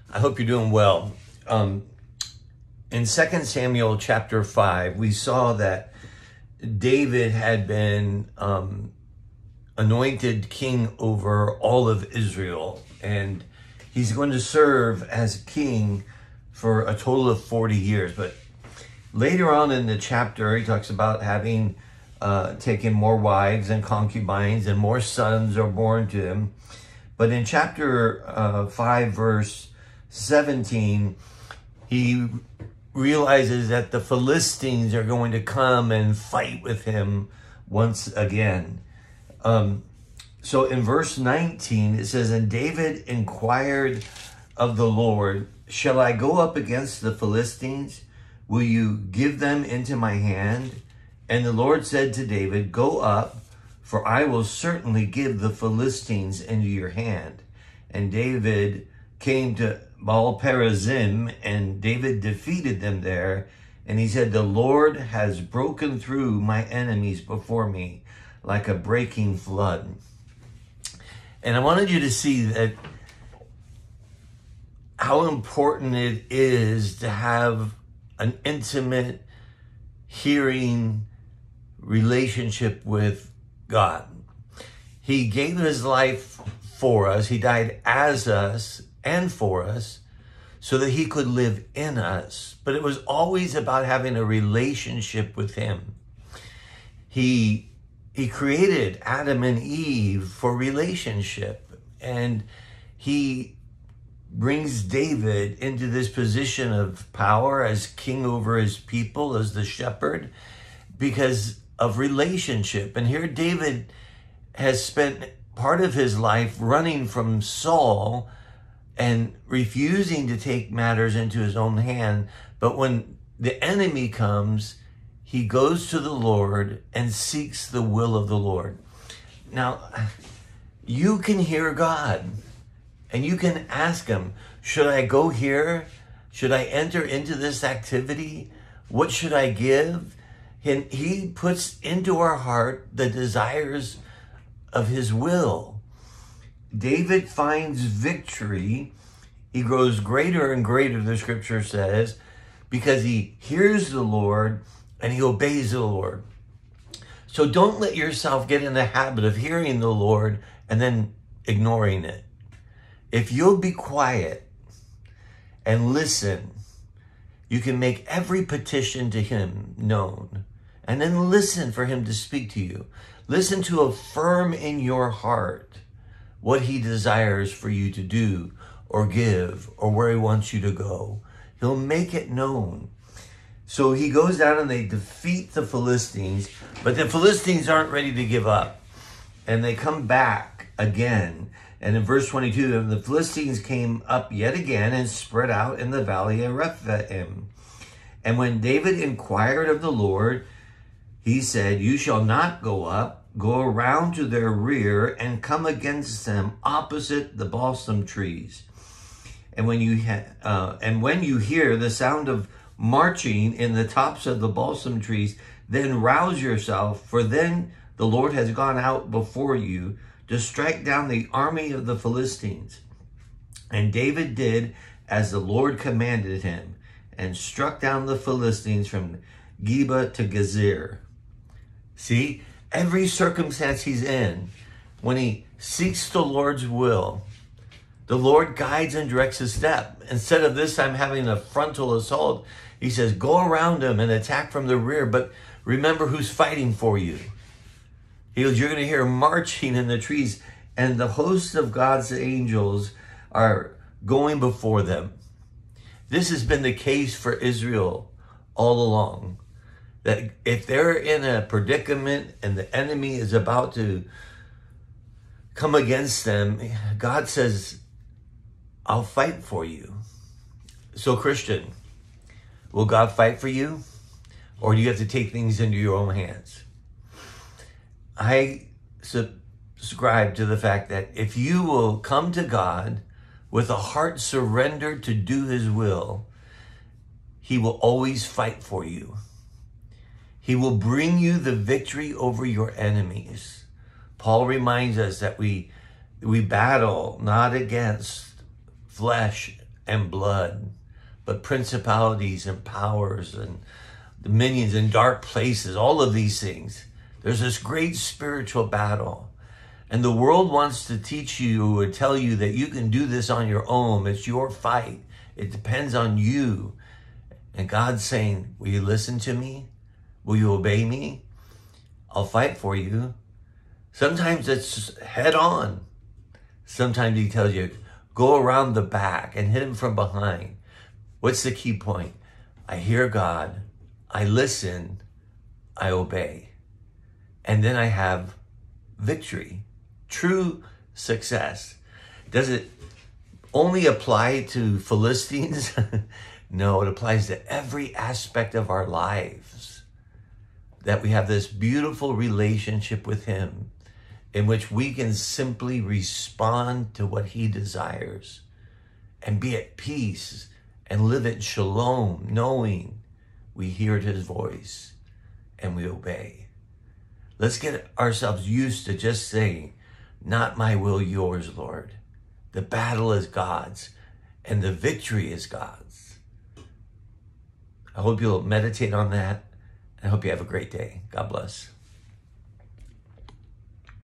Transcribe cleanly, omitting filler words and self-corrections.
I hope you're doing well. In 2 Samuel chapter 5, we saw that David had been anointed king over all of Israel, and he's going to serve as king for a total of 40 years. But later on in the chapter, he talks about having taken more wives and concubines, and more sons are born to him. But in chapter 5, verse 17, he realizes that the Philistines are going to come and fight with him once again. So in verse 19, it says, "And David inquired of the Lord, shall I go up against the Philistines? Will you give them into my hand? And the Lord said to David, go up, for I will certainly give the Philistines into your hand. And David came to Baal-perazim, and David defeated them there. And he said, the Lord has broken through my enemies before me like a breaking flood." And I wanted you to see that how important it is to have an intimate, hearing relationship with God. He gave his life for us. He died as us and for us so that he could live in us. But it was always about having a relationship with him. He created Adam and Eve for relationship, and he brings David into this position of power as king over his people, as the shepherd, because of relationship. And here David has spent part of his life running from Saul and refusing to take matters into his own hand. But when the enemy comes, he goes to the Lord and seeks the will of the Lord. Now, you can hear God and you can ask him, should I go here? Should I enter into this activity? What should I give? And he puts into our heart the desires of his will. David finds victory. He grows greater and greater, the scripture says, because he hears the Lord and he obeys the Lord. So don't let yourself get in the habit of hearing the Lord and then ignoring it. If you'll be quiet and listen, you can make every petition to him known, and then listen for him to speak to you. Listen to affirm in your heart what he desires for you to do or give or where he wants you to go. He'll make it known. So he goes down and they defeat the Philistines, but the Philistines aren't ready to give up. And they come back again. And in verse 22, the Philistines came up yet again and spread out in the valley of Rephaim. And when David inquired of the Lord, he said, you shall not go up, go around to their rear and come against them opposite the balsam trees. And when you hear the sound of marching in the tops of the balsam trees, then rouse yourself, for then the Lord has gone out before you to strike down the army of the Philistines. And David did as the Lord commanded him, and struck down the Philistines from Geba to Gezer. See, every circumstance he's in, when he seeks the Lord's will, the Lord guides and directs his step. Instead of this time having a frontal assault, he says, go around him and attack from the rear, but remember who's fighting for you. He goes, you're going to hear marching in the trees, and the hosts of God's angels are going before them. This has been the case for Israel all along, that if they're in a predicament and the enemy is about to come against them, God says, I'll fight for you. So Christian, will God fight for you? Or do you have to take things into your own hands? I subscribe to the fact that if you will come to God with a heart surrendered to do his will, he will always fight for you. He will bring you the victory over your enemies. Paul reminds us that we battle not against flesh and blood, but principalities and powers and dominions in dark places, all of these things. There's this great spiritual battle. And the world wants to teach you or tell you that you can do this on your own. It's your fight. It depends on you. And God's saying, will you listen to me? Will you obey me? I'll fight for you. Sometimes it's head on. Sometimes he tells you, go around the back and hit him from behind. What's the key point? I hear God. I listen. I obey. And then I have victory. True success. Does it only apply to Philistines? No, it applies to every aspect of our lives. That we have this beautiful relationship with him in which we can simply respond to what he desires and be at peace and live in shalom, knowing we hear his voice and we obey. Let's get ourselves used to just saying, not my will, yours, Lord. The battle is God's and the victory is God's. I hope you'll meditate on that. I hope you have a great day. God bless.